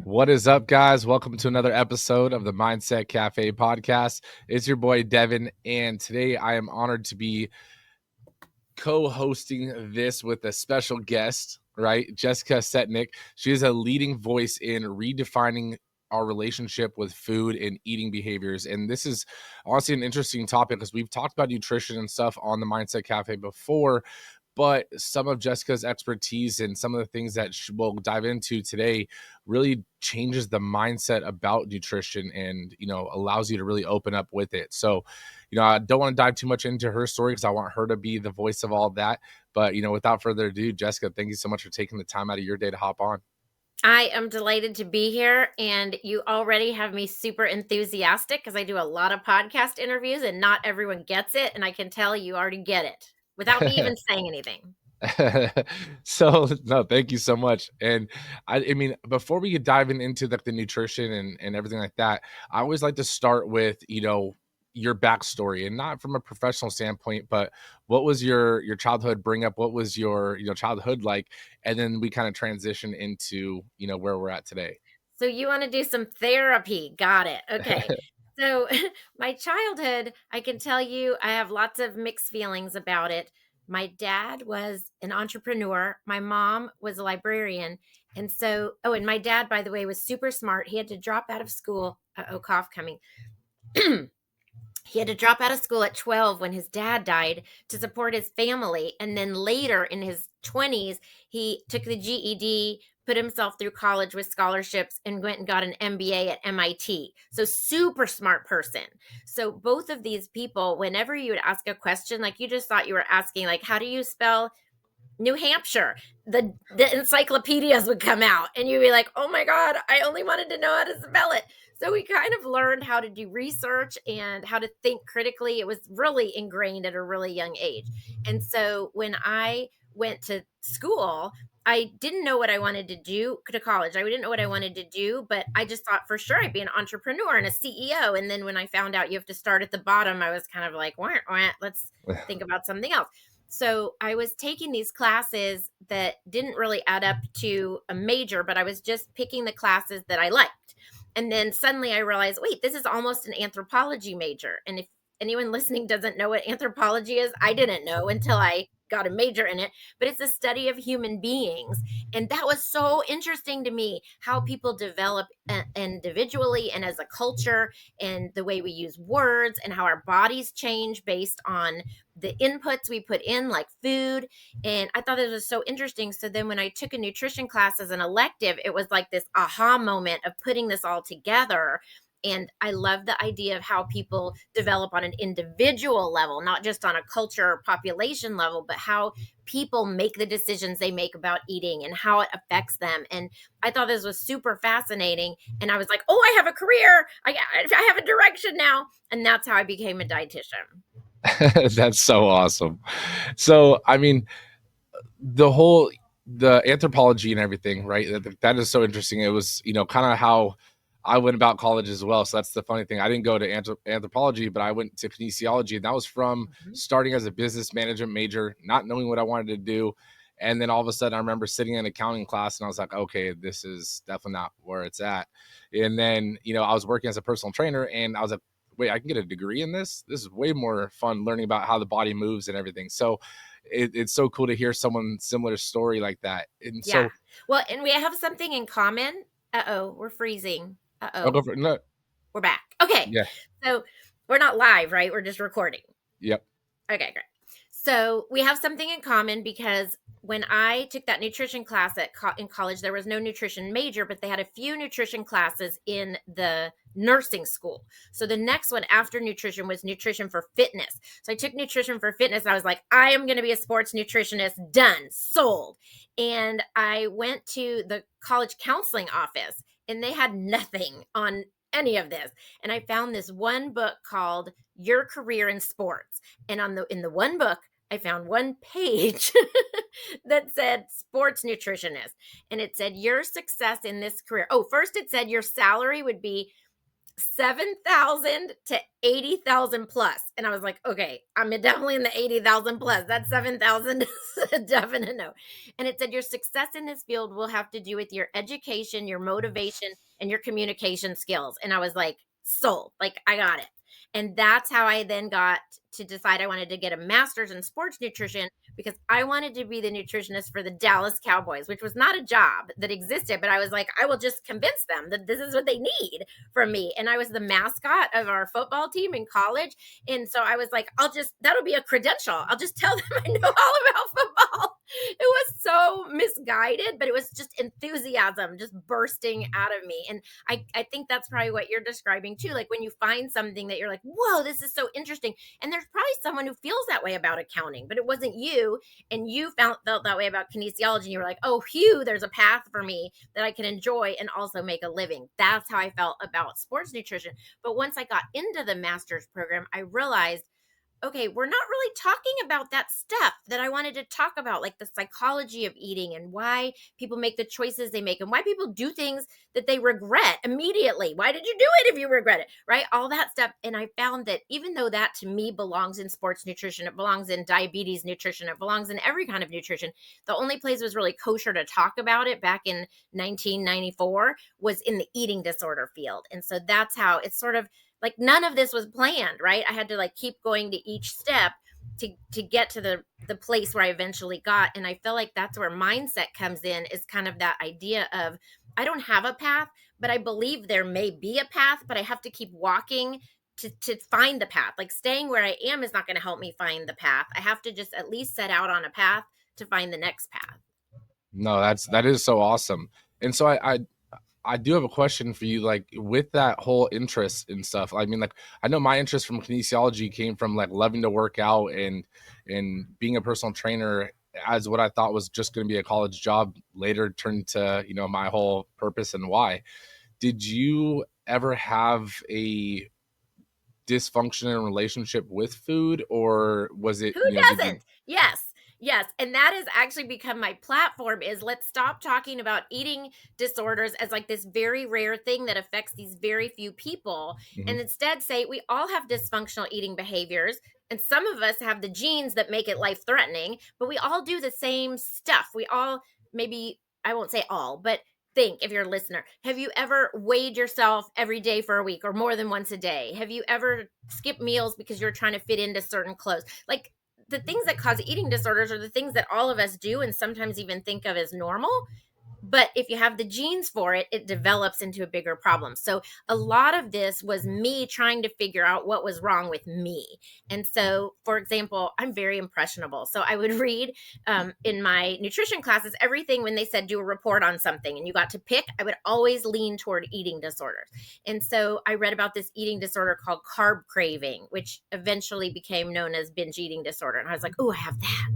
What is up, guys? Welcome to another episode of the Mindset Cafe podcast. It's your boy Devan, and today I am honored to be co-hosting this with a special guest, right? Jessica Setnick. She is a leading voice in redefining our relationship with food and eating behaviors. And this is honestly an interesting topic because we've talked about nutrition and stuff on the Mindset Cafe before, but some of Jessica's expertise and some of the things that we'll dive into today really changes the mindset about nutrition and, allows you to really open up with it. So, I don't want to dive too much into her story because I want her to be the voice of all that. But, without further ado, Jessica, thank you so much for taking the time out of your day to hop on. I am delighted to be here, and you already have me super enthusiastic because I do a lot of podcast interviews and not everyone gets it. And I can tell you already get it without me even saying anything. So no, thank you so much. And I mean, before we get diving into the nutrition and everything like that, I always like to start with, your backstory, and not from a professional standpoint, but what was your childhood bring up? What was your, childhood like? And then we kind of transition into, where we're at today. So, you want to do some therapy? Got it. Okay. So, my childhood, I can tell you, I have lots of mixed feelings about it. My dad was an entrepreneur, my mom was a librarian. And so, and my dad, by the way, was super smart. He had to drop out of school. Cough coming. He had to drop out of school at 12 when his dad died to support his family. And then later in his 20s, he took the GED, put himself through college with scholarships, and went and got an MBA at MIT. So, super smart person. So, both of these people, whenever you would ask a question, like you just thought you were asking, like, how do you spell New Hampshire? The encyclopedias would come out, and you'd be like, oh my God, I only wanted to know how to spell it. So we kind of learned how to do research and how to think critically. It was really ingrained at a really young age. And so when I went to school, I didn't know what I wanted to do to college. I didn't know what I wanted to do, but I just thought for sure I'd be an entrepreneur and a CEO. And then when I found out you have to start at the bottom, I was kind of like, wah, wah, let's think about something else. So I was taking these classes that didn't really add up to a major, but I was just picking the classes that I liked. And then suddenly I realized, wait, this is almost an anthropology major. And if anyone listening doesn't know what anthropology is, I didn't know until I got a major in it, but it's a study of human beings. And that was so interesting to me, how people develop individually and as a culture, and the way we use words and how our bodies change based on the inputs we put in, like food. And I thought it was so interesting. So then when I took a nutrition class as an elective, it was like this aha moment of putting this all together. And I love the idea of how people develop on an individual level, not just on a culture or population level, but how people make the decisions they make about eating and how it affects them. And I thought this was super fascinating. And I was like, oh, I have a career. I have a direction now. And that's how I became a dietitian. That's so awesome. So, I mean, the anthropology and everything, right? That is so interesting. It was, kind of how I went about college as well. So that's the funny thing. I didn't go to anthropology, but I went to kinesiology, and that was from Mhm. starting as a business management major, not knowing what I wanted to do. And then all of a sudden, I remember sitting in accounting class, and I was like, okay, this is definitely not where it's at. And then, I was working as a personal trainer, and I was like, wait, I can get a degree in this. This is way more fun learning about how the body moves and everything. So it's so cool to hear someone similar story like that. And Yeah. so Well, and we have something in common. Uh-oh, we're freezing. I'll go Uh-oh, for no, we're back. Okay. yeah, So we're not live, right? We're just recording. yep. Okay, great. So we have something in common because when I took that nutrition class in college, there was no nutrition major, but they had a few nutrition classes in the nursing school. So the next one after nutrition was nutrition for fitness. So I took nutrition for fitness. And I was like, I am going to be a sports nutritionist. Done, sold. And I went to the college counseling office, and they had nothing on any of this. And I found this one book called Your Career in Sports. And in the one book, I found one page that said sports nutritionist. And it said your success in this career. Oh, first it said your salary would be 7,000 to 80,000 plus. And I was like, okay, I'm definitely in the 80,000 plus. That 7,000 is a definite no. And it said your success in this field will have to do with your education, your motivation, and your communication skills. And I was like, sold. Like, I got it. And that's how I then got to decide I wanted to get a master's in sports nutrition because I wanted to be the nutritionist for the Dallas Cowboys, which was not a job that existed, but I was like, I will just convince them that this is what they need from me. And I was the mascot of our football team in college. And so I was like, that'll be a credential. I'll just tell them I know all about football. It was so misguided, but it was just enthusiasm just bursting out of me. And I think that's probably what you're describing too. Like when you find something that you're like, whoa, this is so interesting. And there's probably someone who feels that way about accounting, but it wasn't you. And you felt that way about kinesiology. And you were like, oh, phew, there's a path for me that I can enjoy and also make a living. That's how I felt about sports nutrition. But once I got into the master's program, I realized, okay, we're not really talking about that stuff that I wanted to talk about, like the psychology of eating and why people make the choices they make and why people do things that they regret immediately. Why did you do it if you regret it? Right? All that stuff. And I found that even though that to me belongs in sports nutrition, it belongs in diabetes nutrition, it belongs in every kind of nutrition. The only place was really kosher to talk about it back in 1994 was in the eating disorder field. And so that's how it's sort of like none of this was planned, right? I had to like keep going to each step to get to the place where I eventually got. And I feel like that's where mindset comes in, is kind of that idea of I don't have a path, but I believe there may be a path, but I have to keep walking to find the path. Like staying where I am is not going to help me find the path. I have to just at least set out on a path to find the next path. No, that is so awesome. And so I do have a question for you, like with that whole interest in stuff. I mean, like I know my interest from kinesiology came from like loving to work out and being a personal trainer as what I thought was just going to be a college job later turned to, you know, my whole purpose and why. Did you ever have a dysfunctional relationship with food, or was it, Who you know, did you? doesn't? Yes. Yes. And that has actually become my platform is let's stop talking about eating disorders as like this very rare thing that affects these very few people Mhm. and instead say we all have dysfunctional eating behaviors and some of us have the genes that make it life threatening, but we all do the same stuff. We all maybe I won't say all, but think if you're a listener, have you ever weighed yourself every day for a week or more than once a day? Have you ever skipped meals because you're trying to fit into certain clothes? Like the things that cause eating disorders are the things that all of us do and sometimes even think of as normal. But if you have the genes for it, it develops into a bigger problem. So a lot of this was me trying to figure out what was wrong with me. And so, for example, I'm very impressionable. So I would read in my nutrition classes everything when they said do a report on something and you got to pick, I would always lean toward eating disorders. And so I read about this eating disorder called carb craving, which eventually became known as binge eating disorder. And I was like, oh, I have that.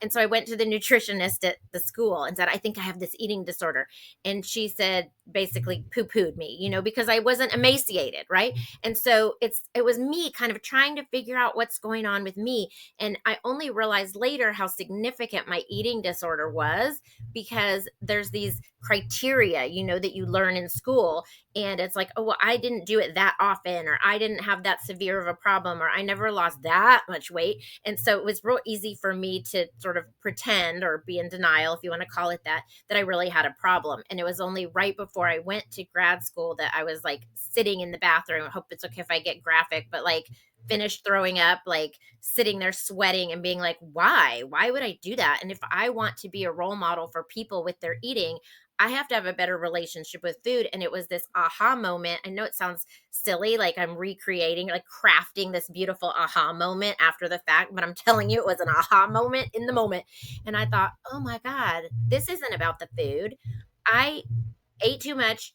And so I went to the nutritionist at the school and said, I think I have this eating disorder. And she said, basically poo pooed me, you know, because I wasn't emaciated. Right. And so it was me kind of trying to figure out what's going on with me. And I only realized later how significant my eating disorder was because there's these criteria, you know, that you learn in school. And it's like, oh, well, I didn't do it that often, or I didn't have that severe of a problem, or I never lost that much weight. And so it was real easy for me to sort of pretend or be in denial, if you want to call it that I really had a problem. And it was only right before I went to grad school that I was like sitting in the bathroom. I hope it's okay if I get graphic, but like finished throwing up, like sitting there sweating and being like, why? Why would I do that? And if I want to be a role model for people with their eating, I have to have a better relationship with food. And it was this aha moment. I know it sounds silly, like I'm recreating, like crafting this beautiful aha moment after the fact, but I'm telling you, it was an aha moment in the moment. And I thought, oh my God, this isn't about the food. I ate too much,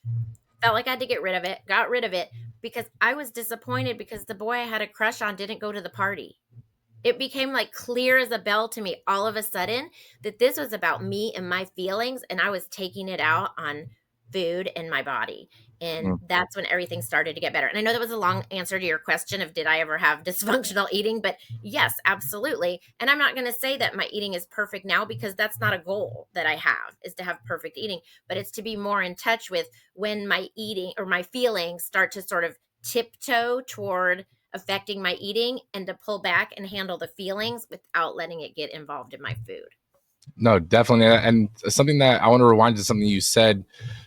felt like I had to get rid of it, got rid of it because I was disappointed because the boy I had a crush on didn't go to the party. It became like clear as a bell to me all of a sudden that this was about me and my feelings and I was taking it out on food and my body. And that's when everything started to get better. And I know that was a long answer to your question of did I ever have dysfunctional eating, but yes, absolutely. And I'm not going to say that my eating is perfect now because that's not a goal that I have is to have perfect eating, but it's to be more in touch with when my eating or my feelings start to sort of tiptoe toward affecting my eating and to pull back and handle the feelings without letting it get involved in my food. No, definitely. And something that I want to rewind to something you said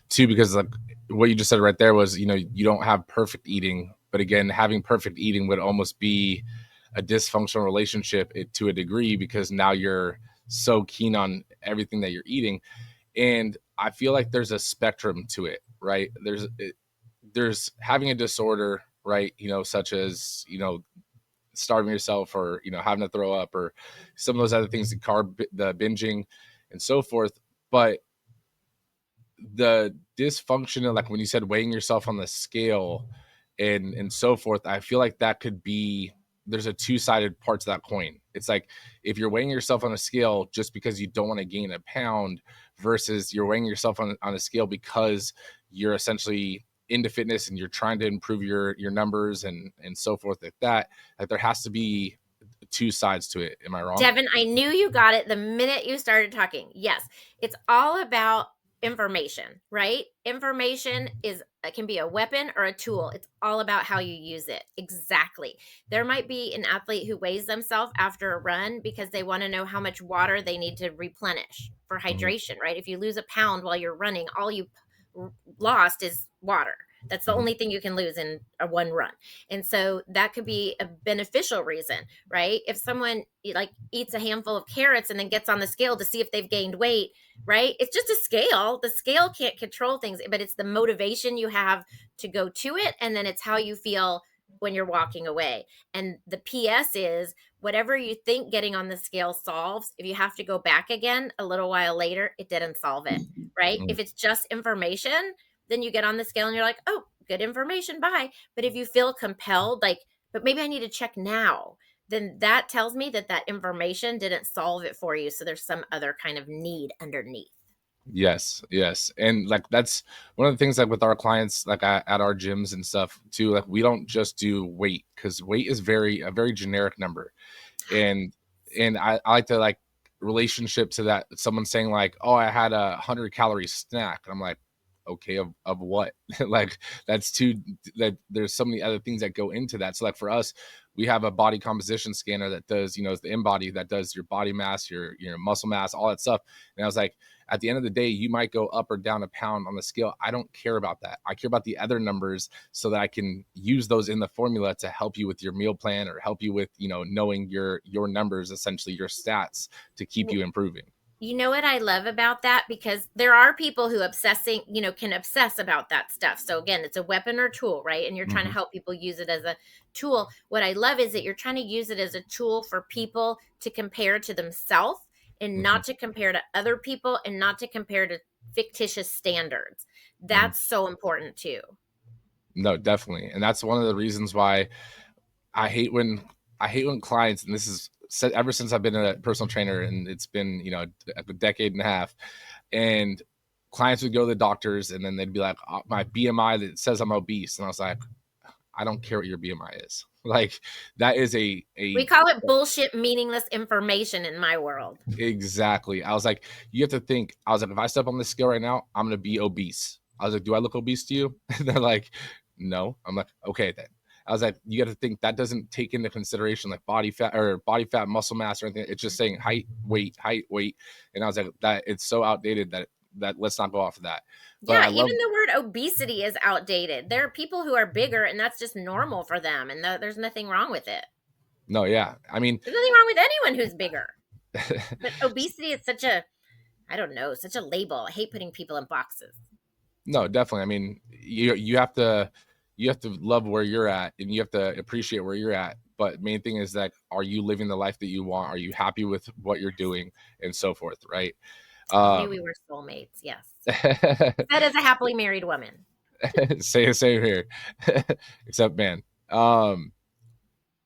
too, because like what you just said right there was, you don't have perfect eating, but again, having perfect eating would almost be a dysfunctional relationship to a degree, because now you're so keen on everything that you're eating. And I feel like there's a spectrum to it, right? There's having a disorder, right? Such as, starving yourself, or having to throw up, or some of those other things, the binging and so forth. But the dysfunction of, like when you said weighing yourself on the scale and so forth, I feel like that could be, there's a two-sided part to that coin. It's like if you're weighing yourself on a scale just because you don't want to gain a pound, versus you're weighing yourself on a scale because you're essentially into fitness and you're trying to improve your numbers and so forth, like that, like there has to be two sides to it. Am I wrong? Devin, I knew you got it the minute you started talking. Yes, it's all about information, right? Information is can be a weapon or a tool. It's all about how you use it. Exactly. There might be an athlete who weighs themselves after a run because they want to know how much water they need to replenish for Mhm, hydration, right? If you lose a pound while you're running, all you lost is water. That's the mhm, only thing you can lose in a one run. And so that could be a beneficial reason, right? If someone like eats a handful of carrots and then gets on the scale to see if they've gained weight, right? It's just a scale. The scale can't control things, but it's the motivation you have to go to it. And then it's how you feel when you're walking away. And the PS is whatever you think getting on the scale solves, if you have to go back again a little while later, it didn't solve it, right? mhm. If it's just information, then you get on the scale and you're like, oh, good information, bye. But if you feel compelled, like, but maybe I need to check now, then that tells me that that information didn't solve it for you. So there's some other kind of need underneath. Yes, yes. And like that's one of the things, like with our clients, like at our gyms and stuff too, like we don't just do weight, because weight is a very generic number. And I like to like relationship to that. Someone saying like, oh, I had 100-calorie snack. And I'm like, okay, of what? Like that's too, that there's so many other things that go into that. So like for us, we have a body composition scanner that does, it's the InBody that does your body mass, your muscle mass, all that stuff. And I was like, at the end of the day, you might go up or down a pound on the scale. I don't care about that. I care about the other numbers, so that I can use those in the formula to help you with your meal plan, or help you with, knowing your numbers, essentially your stats, to keep you improving. You know what I love about that? Because there are people who obsessing, can obsess about that stuff. So again, it's a weapon or tool, right? And you're trying to Hmm. help people use it as a tool. What I love is that you're trying to use it as a tool for people to compare to themselves and Hmm. not to compare to other people and not to compare to fictitious standards. Hmm. That's so important too. No, definitely. And that's one of the reasons why I hate when I hate when clients, and this is ever since I've been a personal trainer, and it's been, a decade and a half, and clients would go to the doctors and then they'd be like, my BMI that says I'm obese. And I was like, I don't care what your BMI is. Like that is We a call it bullshit, meaningless information in my world. exactly. I was like, you have to think. I was like, if I step on this scale right now, I'm gonna be obese. I was like, do I look obese to you? And they're like, no. I'm like, okay then. I was like, you got to think that doesn't take into consideration like body fat, muscle mass, or anything. It's just saying height, weight. And I was like, that it's so outdated that let's not go off of that. But Yeah, I even love, the word obesity is outdated. There are people who are bigger and that's just normal for them and there's nothing wrong with it. no, yeah. I mean, There's nothing wrong with anyone who's bigger. But obesity is such a I don't know, such a label. I hate putting people in boxes. no, definitely. I mean, you have to love where you're at, and you have to appreciate where you're at. But main thing is that, are you living the life that you want? Are you happy with what you're doing, and so forth, right? I knew we Um, were soulmates. Yes. That is a happily married woman. same here, except man. Um,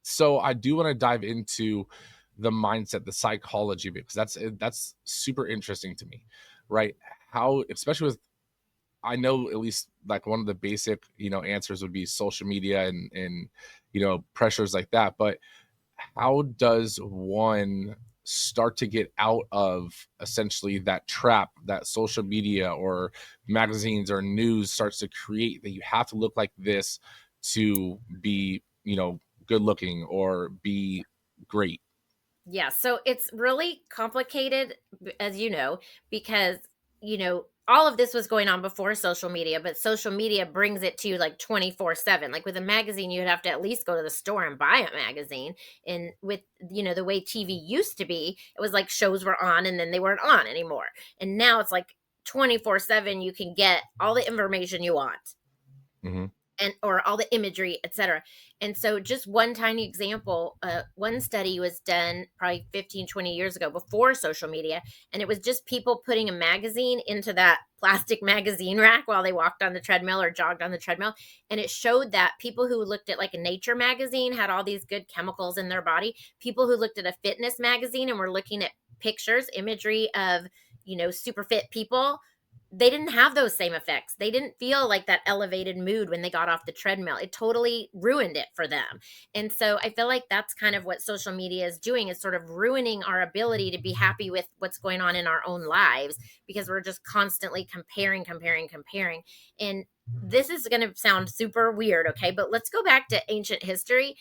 so I do want to dive into the mindset, the psychology of it, because that's super interesting to me, right? How, especially with, I know at least like one of the basic, answers would be social media and pressures like that. But how does one start to get out of essentially that trap that social media or magazines or news starts to create, that you have to look like this to be, good looking or be great. Yeah, so it's really complicated, as you know, because, all of this was going on before social media, but social media brings it to you like 24/7. Like with a magazine, you'd have to at least go to the store and buy a magazine. And with, the way TV used to be, it was like shows were on and then they weren't on anymore. And now it's like 24/7, you can get all the information you want, Hmm. and or all the imagery, etc. And so just one tiny example, one study was done probably 15, 20 years ago before social media, and it was just people putting a magazine into that plastic magazine rack while they walked on the treadmill or jogged on the treadmill. And it showed that people who looked at like a nature magazine had all these good chemicals in their body. People who looked at a fitness magazine and were looking at pictures, imagery of, super fit people, they didn't have those same effects. They didn't feel like that elevated mood when they got off the treadmill. It totally ruined it for them. And so I feel like that's kind of what social media is doing, is sort of ruining our ability to be happy with what's going on in our own lives, because we're just constantly comparing, comparing, comparing. And this is going to sound super weird, okay? But let's go back to ancient history.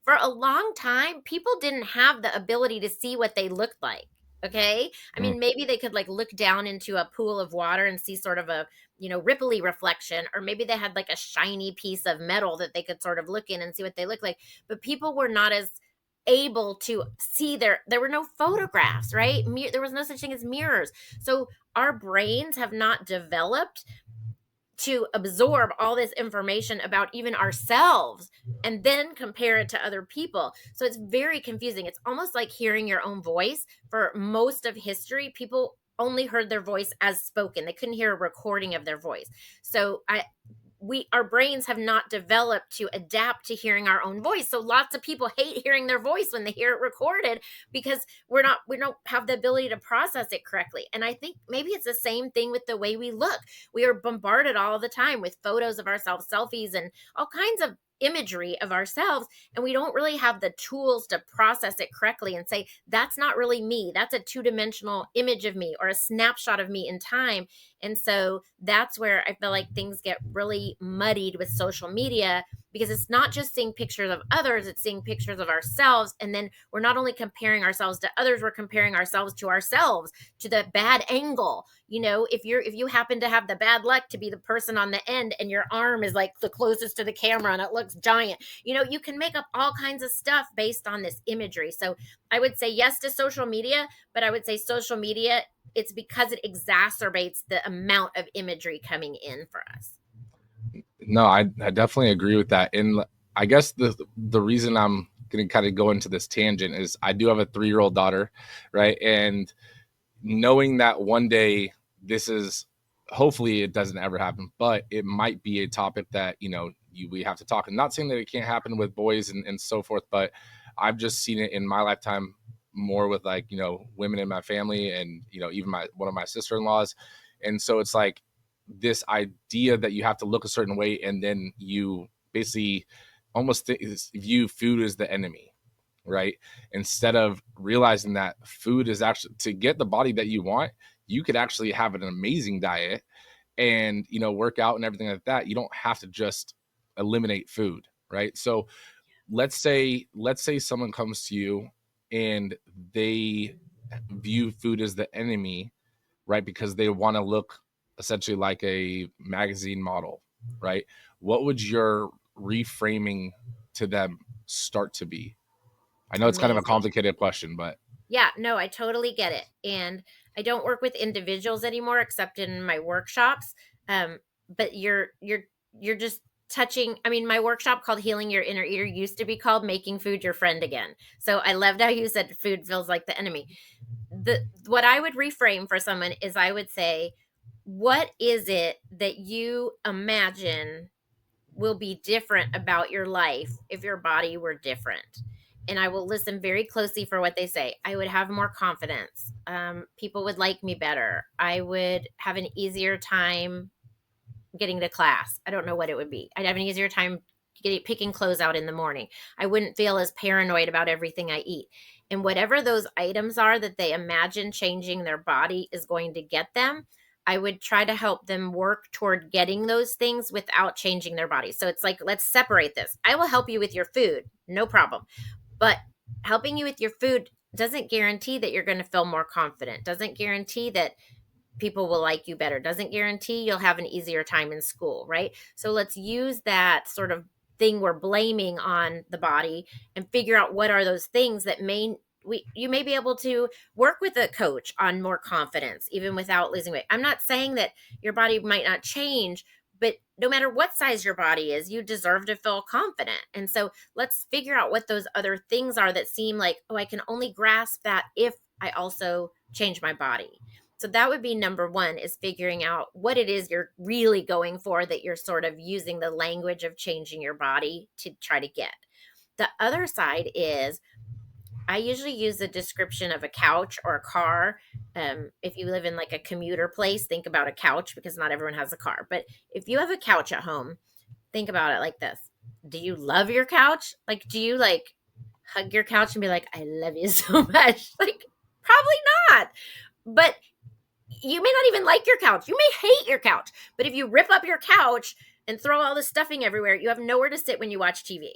For a long time, people didn't have the ability to see what they looked like. Okay. I Mm. mean, maybe they could like look down into a pool of water and see sort of a, ripply reflection, or maybe they had like a shiny piece of metal that they could sort of look in and see what they look like. But people were not as able to see there were no photographs, right? There was no such thing as mirrors. So our brains have not developed to absorb all this information about even ourselves and then compare it to other people. So it's very confusing. It's almost like hearing your own voice. For most of history, people only heard their voice as spoken. They couldn't hear a recording of their voice. So our brains have not developed to adapt to hearing our own voice. So lots of people hate hearing their voice when they hear it recorded, because we don't have the ability to process it correctly. And I think maybe it's the same thing with the way we look. We are bombarded all the time with photos of ourselves, selfies, and all kinds of imagery of ourselves, and we don't really have the tools to process it correctly and say that's not really me, that's a two-dimensional image of me or a snapshot of me in time. And so that's where I feel like things get really muddied with social media, because it's not just seeing pictures of others, it's seeing pictures of ourselves. And then we're not only comparing ourselves to others, we're comparing ourselves to the bad angle. If you happen to have the bad luck to be the person on the end and your arm is like the closest to the camera and it looks giant, you can make up all kinds of stuff based on this imagery. So I would say yes to social media, but I would say social media, it's because it exacerbates the amount of imagery coming in for us. No, I definitely agree with that. And I guess the reason I'm going to kind of go into this tangent is I do have a 3-year-old daughter, right? And knowing that one day this is, hopefully it doesn't ever happen, but it might be a topic that we have to talk. I'm not saying that it can't happen with boys and so forth, but I've just seen it in my lifetime more with like women in my family, and even my one of my sister-in-laws. And so it's like this idea that you have to look a certain way, and then you basically almost view food as the enemy, right? Instead of realizing that food is actually, to get the body that you want, you could actually have an amazing diet and work out and everything like that. You don't have to just eliminate food, right? So let's say someone comes to you and they view food as the enemy, right? Because they want to look essentially like a magazine model, right? What would your reframing to them start to be? I know it's kind of a Amazing. complicated question, but Yeah, no, I totally get it. And I don't work with individuals anymore except in my workshops. But you're just touching. I mean, my workshop called Healing Your Inner Eater used to be called Making Food Your Friend Again. So I loved how you said food feels like the enemy. What I would reframe for someone is, I would say, what is it that you imagine will be different about your life if your body were different? And I will listen very closely for what they say. I would have more confidence. People would like me better. I would have an easier time getting to class. I don't know what it would be. I'd have an easier time picking clothes out in the morning. I wouldn't feel as paranoid about everything I eat. And whatever those items are that they imagine changing their body is going to get them, I would try to help them work toward getting those things without changing their body. So it's like, let's separate this. I will help you with your food, no problem. But helping you with your food doesn't guarantee that you're going to feel more confident, doesn't guarantee that people will like you better, doesn't guarantee you'll have an easier time in school, right? So let's use that sort of thing we're blaming on the body and figure out what are those things that may you may be able to work with a coach on more confidence even without losing weight. I'm not saying that your body might not change, but no matter what size your body is, you deserve to feel confident. And so let's figure out what those other things are that seem like, oh, I can only grasp that if I also change my body. So that would be number one, is figuring out what it is you're really going for, that you're sort of using the language of changing your body to try to get. The other side is, I usually use the description of a couch or a car. If you live in like a commuter place, think about a couch, because not everyone has a car. But if you have a couch at home, think about it like this. Do you love your couch? Like, do you like hug your couch and be like, I love you so much? Like, probably not. But you may not even like your couch. You may hate your couch. But if you rip up your couch and throw all the stuffing everywhere, you have nowhere to sit when you watch TV.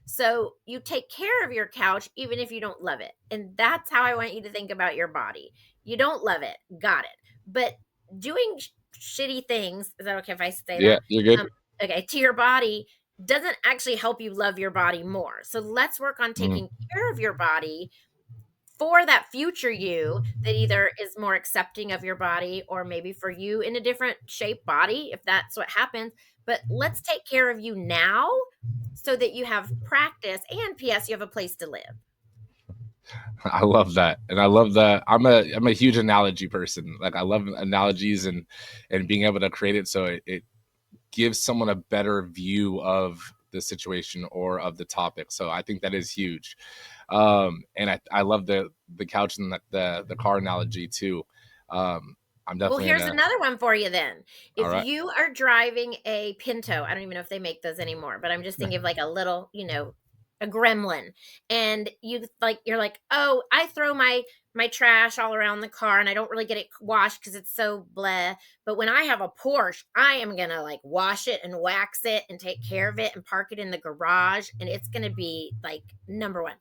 So you take care of your couch even if you don't love it. And that's how I want you to think about your body. You don't love it. Got it. But doing shitty things, is that okay if I say Yeah, that? you're good. Um, okay, to your body doesn't actually help you love your body more. So let's work on taking Mhm. care of your body for that future you that either is more accepting of your body, or maybe for you in a different shape body if that's what happens. But let's take care of you now so that you have practice, and ps you have a place to live. I love that, and I love that. I'm a huge analogy person. Like I love analogies and being able to create it so it gives someone a better view of the situation or of the topic. So I think that is huge. And I love the couch and the car analogy too. I'm Well, definitely here's gonna. another one for you then. All If right. you are driving a Pinto, I don't even know if they make those anymore, but I'm just thinking of like a little, a gremlin. And you're like, "Oh, I throw my trash all around the car and I don't really get it washed because it's so blah. But when I have a Porsche, I am going to like wash it and wax it and take care of it and park it in the garage, and it's going to be like number 1."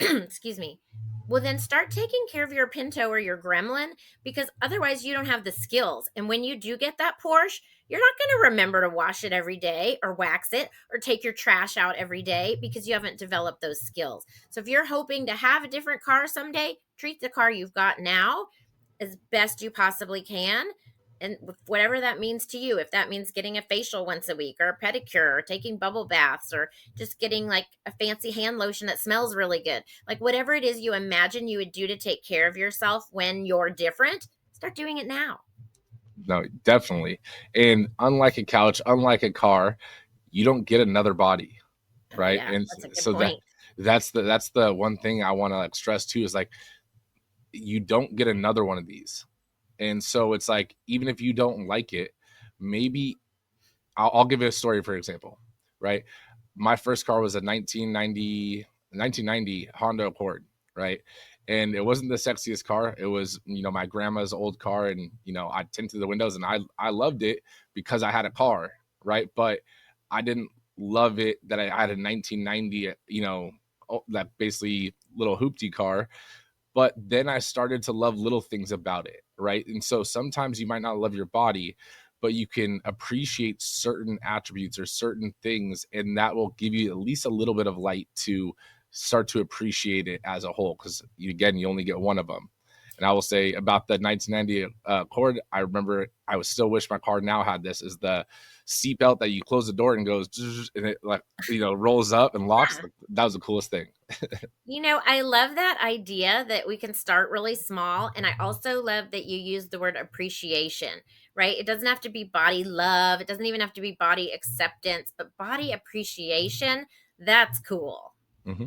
Excuse me. Well, then start taking care of your Pinto or your Gremlin, because otherwise you don't have the skills. And when you do get that Porsche, you're not going to remember to wash it every day or wax it or take your trash out every day because you haven't developed those skills. So if you're hoping to have a different car someday, treat the car you've got now as best you possibly can. And whatever that means to you, if that means getting a facial once a week or a pedicure or taking bubble baths or just getting like a fancy hand lotion that smells really good, like whatever it is you imagine you would do to take care of yourself when you're different, start doing it now. No, definitely. And unlike a couch, unlike a car, you don't get another body, Oh, right? yeah, And that's a good so point. that's the one thing I want to like stress too is like you don't get another one of these. And so it's like even if you don't like it, maybe I'll give you a story for example, right? My first car was a 1990 Honda Accord, right? And it wasn't the sexiest car. It was, my grandma's old car, and I tinted the windows, and I loved it because I had a car, right? But I didn't love it that I had a 1990, that basically little hoopty car. But then I started to love little things about it, right? And so sometimes you might not love your body, but you can appreciate certain attributes or certain things, and that will give you at least a little bit of light to start to appreciate it as a whole. Because again, you only get one of them. And I will say about the 1990 Accord, I remember I would still wish my car now had this, is the seatbelt that you close the door and goes and it like rolls up and locks. Yeah. That was the coolest thing. I love that idea that we can start really small. And I also love that you use the word appreciation, right? It doesn't have to be body love, it doesn't even have to be body acceptance, but body appreciation. That's cool. Hmm.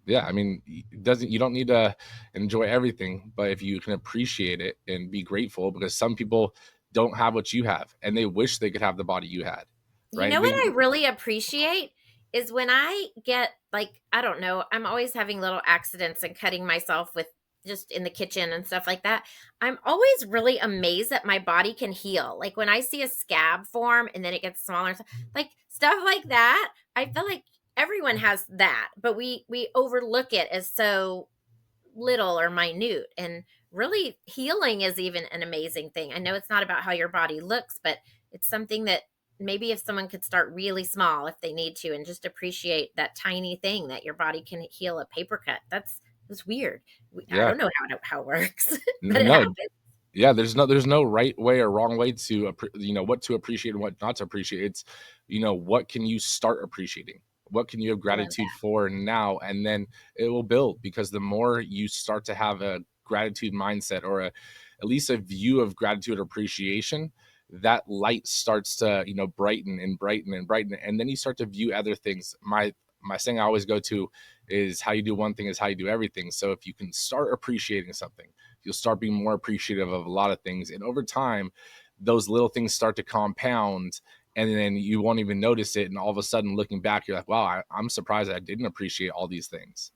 Yeah, I mean, it doesn't you don't need to enjoy everything, but if you can appreciate it and be grateful, because some people don't have what you have and they wish they could have the body you had, You right? know what I really appreciate is when I get like, I don't know, I'm always having little accidents and cutting myself with just in the kitchen and stuff like that, I'm always really amazed that my body can heal. Like when I see a scab form and then it gets smaller, like stuff like that, I feel like everyone has that, but we overlook it as so little or minute. And really, healing is even an amazing thing. I know it's not about how your body looks, but it's something that maybe if someone could start really small if they need to and just appreciate that tiny thing that your body can heal a paper cut. That's weird. I Yeah. don't know how it works, but it No, happens. yeah, there's no right way or wrong way to what to appreciate and what not to appreciate. It's what can you start appreciating? What can you have I love gratitude that. for now? And then it will build, because the more you start to have a gratitude mindset, or at least a view of gratitude or appreciation, that light starts to brighten and brighten and brighten, and then you start to view other things. My saying I always go to is, how you do one thing is how you do everything. So if you can start appreciating something, you'll start being more appreciative of a lot of things, and over time those little things start to compound, and then you won't even notice it, and all of a sudden looking back, you're like, wow, I'm surprised I didn't appreciate all these things.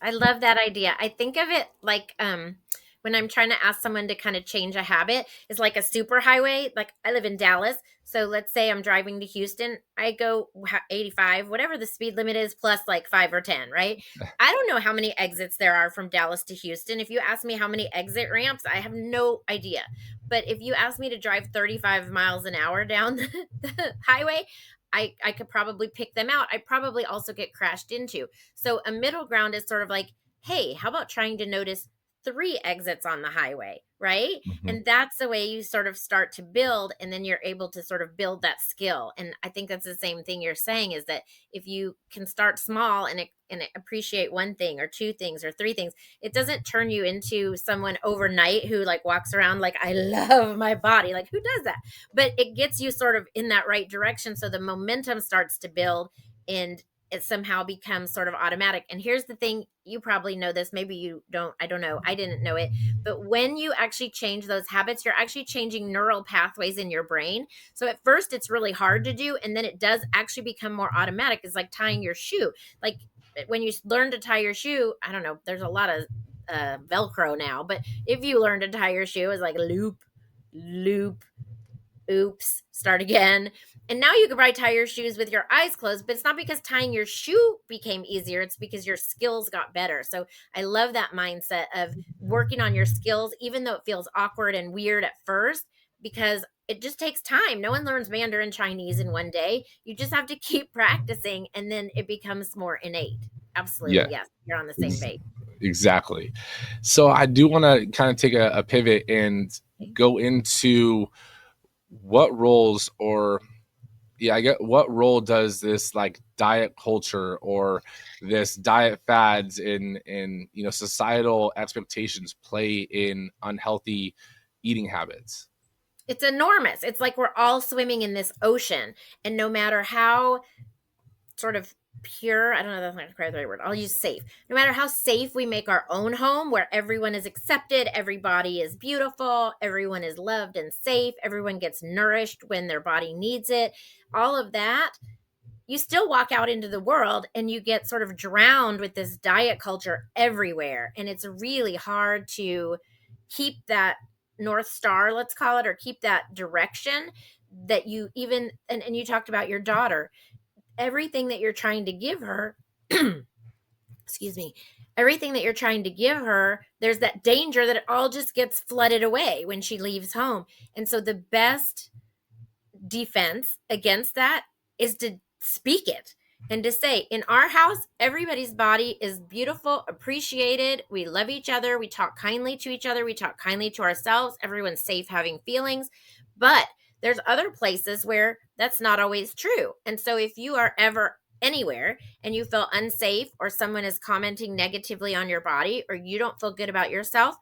I love that idea. I think of it like when I'm trying to ask someone to kind of change a habit, it's like a super highway. Like I live in Dallas, so let's say I'm driving to Houston, I go 85, whatever the speed limit is, plus like 5 or 10, right? I don't know how many exits there are from Dallas to Houston. If you ask me how many exit ramps, I have no idea. But if you ask me to drive 35 miles an hour down the highway, I could probably pick them out. I probably also get crashed into. So a middle ground is sort of like, hey, how about trying to notice 3 exits on the highway, right? Mhm. And that's the way you sort of start to build, and then you're able to sort of build that skill. And I think that's the same thing you're saying, is that if you can start small and appreciate one thing or 2 things or 3 things, it doesn't turn you into someone overnight who like walks around like, I love my body. Like who does that? But it gets you sort of in that right direction, so the momentum starts to build, and it somehow becomes sort of automatic. And here's the thing, you probably know this, maybe you don't, I don't know, I didn't know it, but when you actually change those habits, you're actually changing neural pathways in your brain. So at first it's really hard to do, and then it does actually become more automatic. It's like tying your shoe. Like when you learn to tie your shoe, I don't know, there's a lot of velcro now, but if you learn to tie your shoe, it's like loop, loop, oops, start again. And now you can probably tie your shoes with your eyes closed, but it's not because tying your shoe became easier. It's because your skills got better. So I love that mindset of working on your skills, even though it feels awkward and weird at first, because it just takes time. No one learns Mandarin Chinese in one day. You just have to keep practicing, and then it becomes more innate. Absolutely. Yeah, Yes. You're on the same ex- page. exactly. So I do want to kind of take a pivot and go into what roles, or yeah, I get, what role does this like diet culture or this diet fads in societal expectations play in unhealthy eating habits? It's enormous. It's like we're all swimming in this ocean, and no matter how sort of pure, I don't know, that's not quite the right word, I'll use safe, no matter how safe we make our own home, where everyone is accepted, everybody is beautiful, everyone is loved and safe, everyone gets nourished when their body needs it, all of that, you still walk out into the world and you get sort of drowned with this diet culture everywhere, and it's really hard to keep that north star, let's call it, or keep that direction that you even, and you talked about your daughter, everything that you're trying to give her, excuse me, everything that you're trying to give her, there's that danger that it all just gets flooded away when she leaves home. And so the best defense against that is to speak it and to say, in our house, everybody's body is beautiful, appreciated. We love each other. We talk kindly to each other. We talk kindly to ourselves. Everyone's safe having feelings. But there's other places where that's not always true. And so if you are ever anywhere and you feel unsafe, or someone is commenting negatively on your body, or you don't feel good about yourself,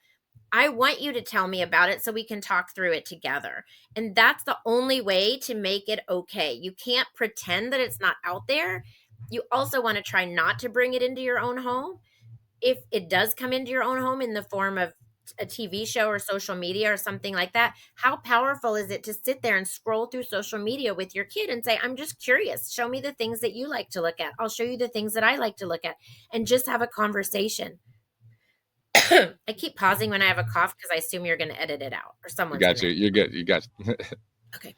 I want you to tell me about it so we can talk through it together. And that's the only way to make it okay. You can't pretend that it's not out there. You also want to try not to bring it into your own home. If it does come into your own home in the form of a TV show or social media or something like that, how powerful is it to sit there and scroll through social media with your kid and say, I'm just curious. Show me the things that you like to look at. I'll show you the things that I like to look at, and just have a conversation. I keep pausing when I have a cough because I assume you're going to edit it out or You someone's going got to. you. You're good. You got you. Okay.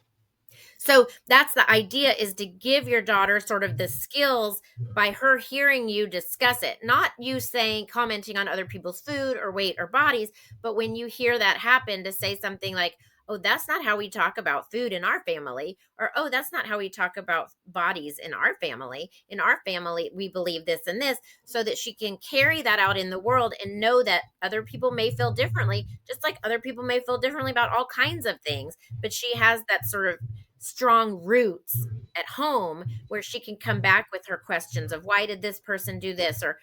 So that's the idea, is to give your daughter sort of the skills by her hearing you discuss it, not you saying, commenting on other people's food or weight or bodies, but when you hear that happen, to say something like, oh, that's not how we talk about food in our family, or oh, that's not how we talk about bodies in our family. In our family, we believe this and this, so that she can carry that out in the world and know that other people may feel differently, just like other people may feel differently about all kinds of things. But she has that sort of strong roots at home where she can come back with her questions of, why did this person do this, or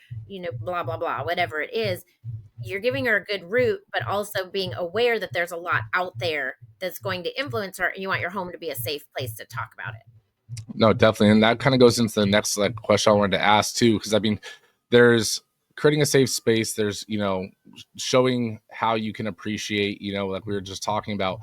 blah blah blah, whatever it is. You're giving her a good root, but also being aware that there's a lot out there that's going to influence her, and you want your home to be a safe place to talk about it. No, definitely. And that kind of goes into the next like question I wanted to ask too, because I mean, there's creating a safe space. There's, showing how you can appreciate, like we were just talking about.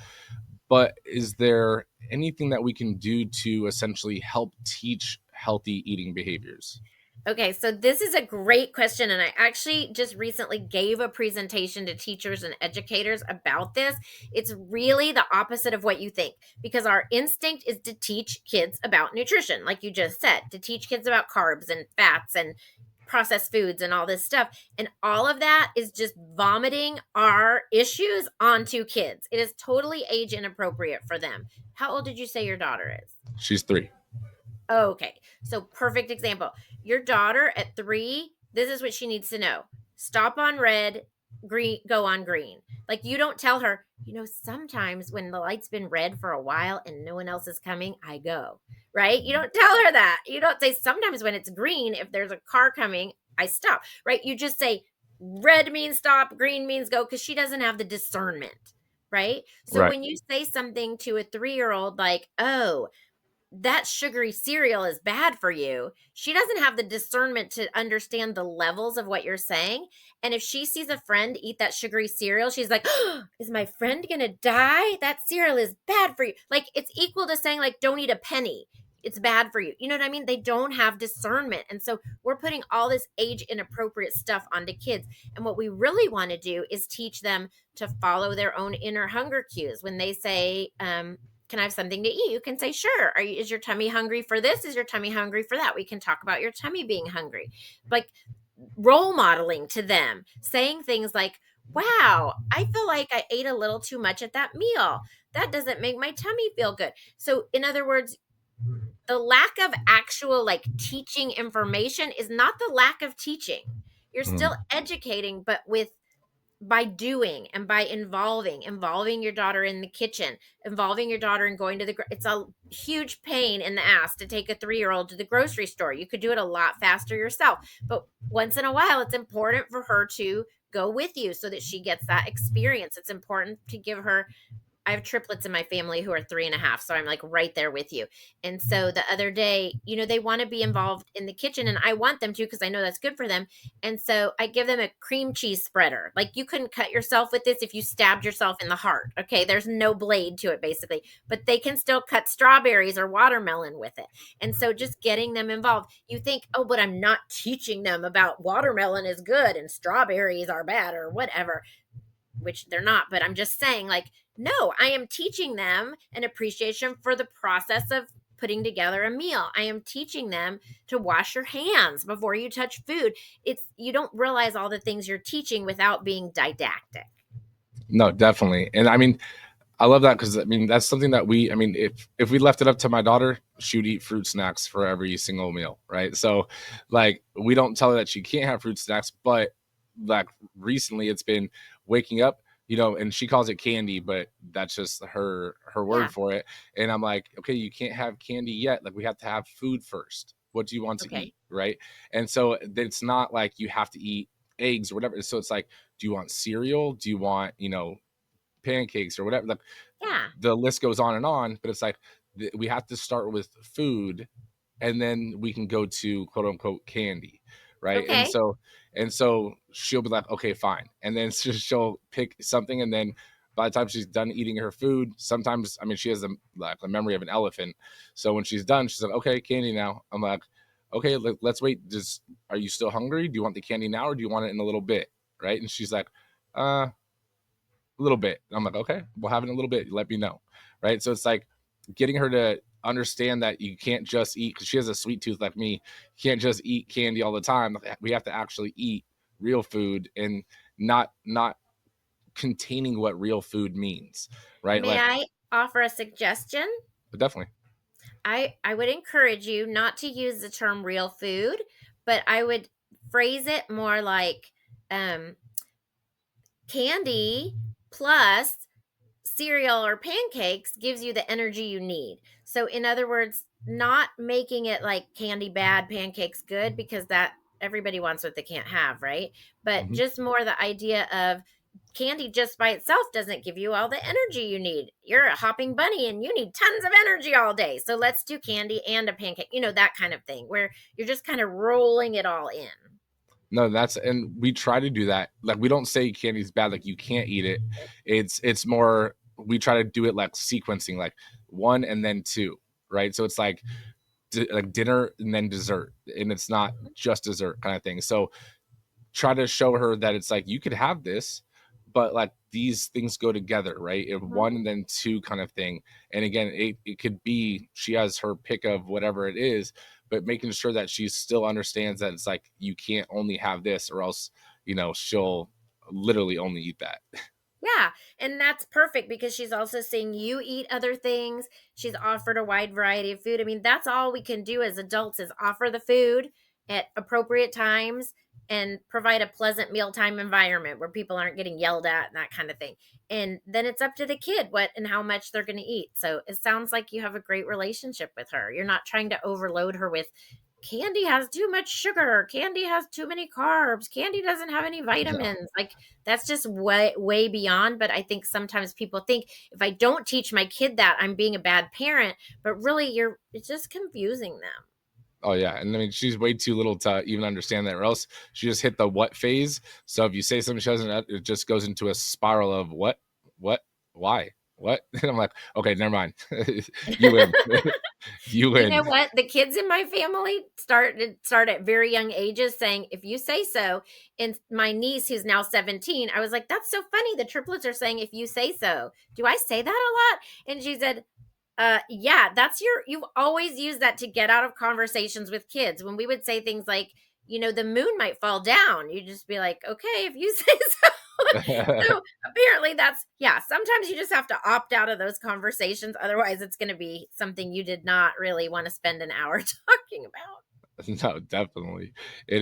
But is there anything that we can do to essentially help teach healthy eating behaviors? Okay, so this is a great question. And I actually just recently gave a presentation to teachers and educators about this. It's really the opposite of what you think, because our instinct is to teach kids about nutrition, like you just said, to teach kids about carbs and fats and processed foods and all this stuff. And all of that is just vomiting our issues onto kids. It is totally age inappropriate for them. How old did you say your daughter is? She's 3. Okay. So perfect example. Your daughter at 3, this is what she needs to know. Stop on red, green, go on green. Like, you don't tell her, sometimes when the light's been red for a while and no one else is coming, I go. Right? You don't tell her that. You don't say, sometimes when it's green, if there's a car coming, I stop. Right? You just say red means stop, green means go, because she doesn't have the discernment. Right? So Right. when you say something to a 3-year-old like, oh, that sugary cereal is bad for you, she doesn't have the discernment to understand the levels of what you're saying. And if she sees a friend eat that sugary cereal, she's like, oh, is my friend gonna die? That cereal is bad for you. Like, it's equal to saying, like, don't eat a penny. It's bad for you. You know what I mean? They don't have discernment. And so we're putting all this age inappropriate stuff onto kids. And what we really want to do is teach them to follow their own inner hunger cues. When they say, can I have something to eat? You can say, sure. Is your tummy hungry for this? Is your tummy hungry for that? We can talk about your tummy being hungry. Like, role modeling to them, saying things like, wow, I feel like I ate a little too much at that meal. That doesn't make my tummy feel good. So, in other words, the lack of actual like teaching information is not the lack of teaching. You're still Mhm. educating, but with by doing and by involving your daughter in the kitchen, involving your daughter in going to it's a huge pain in the ass to take a 3-year-old to the grocery store. You could do it a lot faster yourself, but once in a while it's important for her to go with you so that she gets that experience. It's important to give her, I have triplets in my family who are 3.5. So I'm like right there with you. And so the other day, they want to be involved in the kitchen, and I want them to because I know that's good for them. And so I give them a cream cheese spreader. Like, you couldn't cut yourself with this if you stabbed yourself in the heart. Okay. There's no blade to it basically, but they can still cut strawberries or watermelon with it. And so just getting them involved, you think, oh, but I'm not teaching them about watermelon is good and strawberries are bad or whatever, which they're not, but I'm just saying, like, no, I am teaching them an appreciation for the process of putting together a meal. I am teaching them to wash your hands before you touch food. It's, you don't realize all the things you're teaching without being didactic. No, definitely. And I mean, I love that because I mean that's something that I mean, if we left it up to my daughter, she would eat fruit snacks for every single meal, right? So, like, we don't tell her that she can't have fruit snacks, but like recently, it's been waking up, and she calls it candy, but that's just her word Yeah. for it. And I'm like, okay, you can't have candy yet. Like, we have to have food first. What do you want to Okay. eat, right? And so it's not like you have to eat eggs or whatever. So it's like, do you want cereal? Do you want pancakes or whatever? Like, Yeah. the list goes on, but it's like we have to start with food and then we can go to quote unquote candy, right? and Okay. so and so she'll be like, okay, fine, and then she'll pick something, and then by the time she's done eating her food, sometimes, I mean, she has like the memory of an elephant. So when she's done, she's like, okay, candy now. I'm like, okay, let's wait. Are you still hungry? Do you want the candy now or do you want it in a little bit? right? And she's like, a little bit. And I'm like, okay, we'll have it in a little bit. Let me know, right? So it's like getting her to understand that you can't just eat, because she has a sweet tooth like me. You can't just eat candy all the time. We have to actually eat real food, and not containing what real food means, right? May Like, I offer a suggestion? but definitely. I would encourage you not to use the term real food, but I would phrase it more like um, candy plus cereal or pancakes gives you the energy you need. So, in other words, not making it like candy bad, pancakes good, because that everybody wants what they can't have, right? But Mhm. just more the idea of candy just by itself doesn't give you all the energy you need. You're a hopping bunny and you need tons of energy all day. So, let's do candy and a pancake, that kind of thing where you're just kind of rolling it all in. No, and we try to do that. Like, we don't say candy's bad, like you can't eat it. It's more, we try to do it like sequencing, like one and then two, right? So it's like like dinner and then dessert, and it's not just dessert kind of thing. So try to show her that it's like you could have this, but like these things go together, right? In Mhm. one and then two kind of thing. And again, it could be she has her pick of whatever it is, but making sure that she still understands that it's like you can't only have this, or else she'll literally only eat that. Yeah, and that's perfect because she's also seeing you eat other things. She's offered a wide variety of food. I mean, that's all we can do as adults is offer the food at appropriate times and provide a pleasant mealtime environment where people aren't getting yelled at and that kind of thing. And then it's up to the kid what and how much they're going to eat. So it sounds like you have a great relationship with her. You're not trying to overload her with candy has too much sugar, candy has too many carbs, candy doesn't have any No. vitamins. Like that's just way beyond. But I think sometimes people think if I don't teach my kid that, I'm being a bad parent. But really, it's just confusing them. Oh yeah, and I mean she's way too little to even understand that, or else she just hit the what phase. So if you say something she doesn't, it just goes into a spiral of what, why, what. And I'm like, okay, never mind. You win. You You know win. what? The kids in my family start at very young ages saying, "If you say so." And my niece, who's now 17, I was like, "That's so funny." The triplets are saying, "If you say so." Do I say that a lot? And she said, yeah, you've always used that to get out of conversations with kids. When we would say things like, the moon might fall down, you'd just be like, okay, if you say so. So apparently yeah, sometimes you just have to opt out of those conversations. Otherwise, it's going to be something you did not really want to spend an hour talking about. No, definitely. It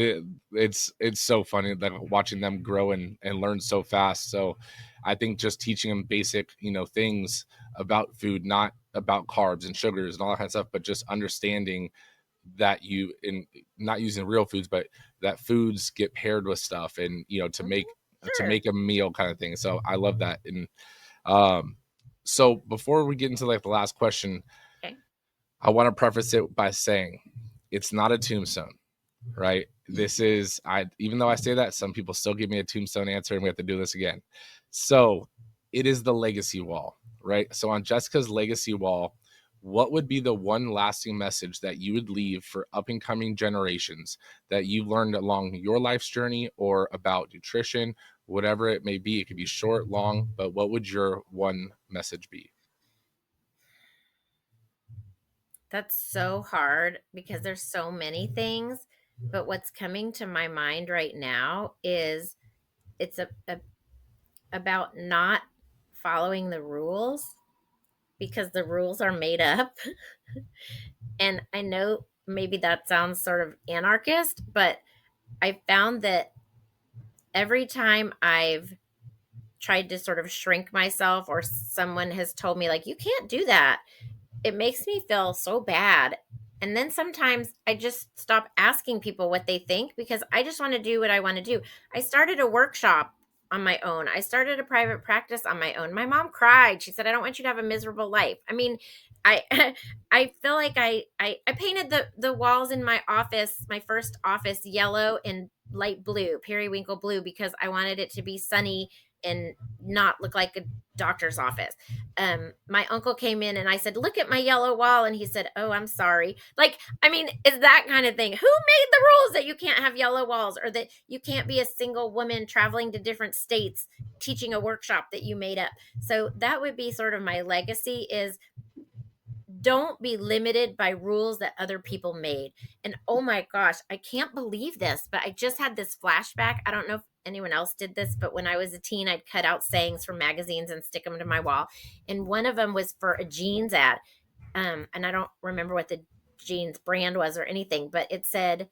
is. It's so funny, like watching them grow and learn so fast. So, I think just teaching them basic, things about food, not about carbs and sugars and all that kind of stuff, but just understanding that you in not using real foods, but that foods get paired with stuff, and to Mhm. make Sure. a meal kind of thing. So I love that. And um, so before we get into like the last question, Okay. I want to preface it by saying it's not a tombstone, right? This is I even though I say that, some people still give me a tombstone answer, and we have to do this again. So it is the legacy wall, right? So on Jessica's legacy wall, what would be the one lasting message that you would leave for up and coming generations that you've learned along your life's journey, or about nutrition, whatever it may be? It could be short, long, but what would your one message be? That's so hard because there's so many things. But what's coming to my mind right now is it's about not following the rules because the rules are made up. And I know maybe that sounds sort of anarchist, but I found that every time I've tried to sort of shrink myself or someone has told me, like, you can't do that, it makes me feel so bad. And then sometimes I just stop asking people what they think because I just want to do what I want to do. I started a workshop on my own. I started a private practice on my own. My mom cried. She said, "I don't want you to have a miserable life." I mean, I I feel like I painted the walls in my office, my first office, yellow and light blue, periwinkle blue, because I wanted it to be sunny and not look like a doctor's office. My uncle came in and I said, "Look at my yellow wall," and he said, "Oh, I'm sorry." Like, I mean, it's that kind of thing. Who made the rules that you can't have yellow walls, or that you can't be a single woman traveling to different states teaching a workshop that you made up? So that would be sort of my legacy, is don't be limited by rules that other people made. And oh my gosh, I can't believe this, but I just had this flashback. I don't know if anyone else did this, but when I was a teen, I'd cut out sayings from magazines and stick them to my wall. And one of them was for a jeans ad. And I don't remember what the jeans brand was or anything, but it said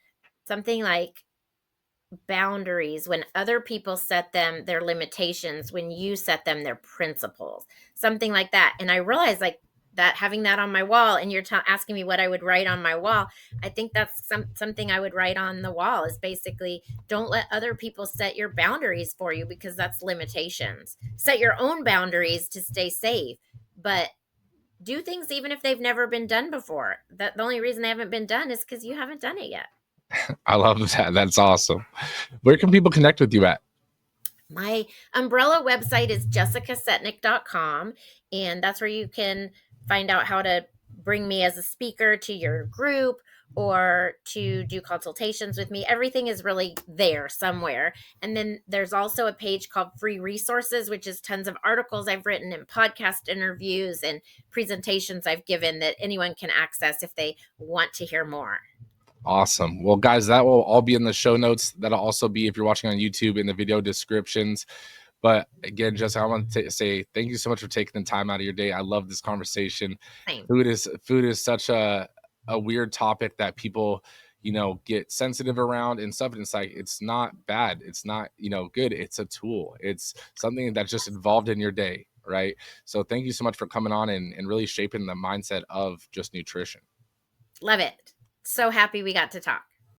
something like, boundaries when other people set them, their limitations when you set them, their principles, something like that. And I realized, like, that having that on my wall, and you're asking me what I would write on my wall, I think that's something I would write on the wall, is basically, don't let other people set your boundaries for you, because that's limitations. Set your own boundaries to stay safe, but do things even if they've never been done before. That the only reason they haven't been done is because you haven't done it yet. I love that. That's awesome. Where can people connect with you at? My umbrella website is jessicasetnick.com, and that's where you can find out how to bring me as a speaker to your group or to do consultations with me. Everything is really there somewhere. And then there's also a page called Free Resources, which is tons of articles I've written and podcast interviews and presentations I've given that anyone can access if they want to hear more. Awesome. Well, guys, that will all be in the show notes. That'll also be, if you're watching on YouTube, in the video descriptions. But again, Jessica, I want to say thank you so much for taking the time out of your day. I love this conversation. Same. Food is such a weird topic that people, get sensitive around and stuff. And it's like, it's not bad. It's not, good. It's a tool. It's something that's just involved in your day. Right. So thank you so much for coming on and really shaping the mindset of just nutrition. Love it. So happy we got to talk.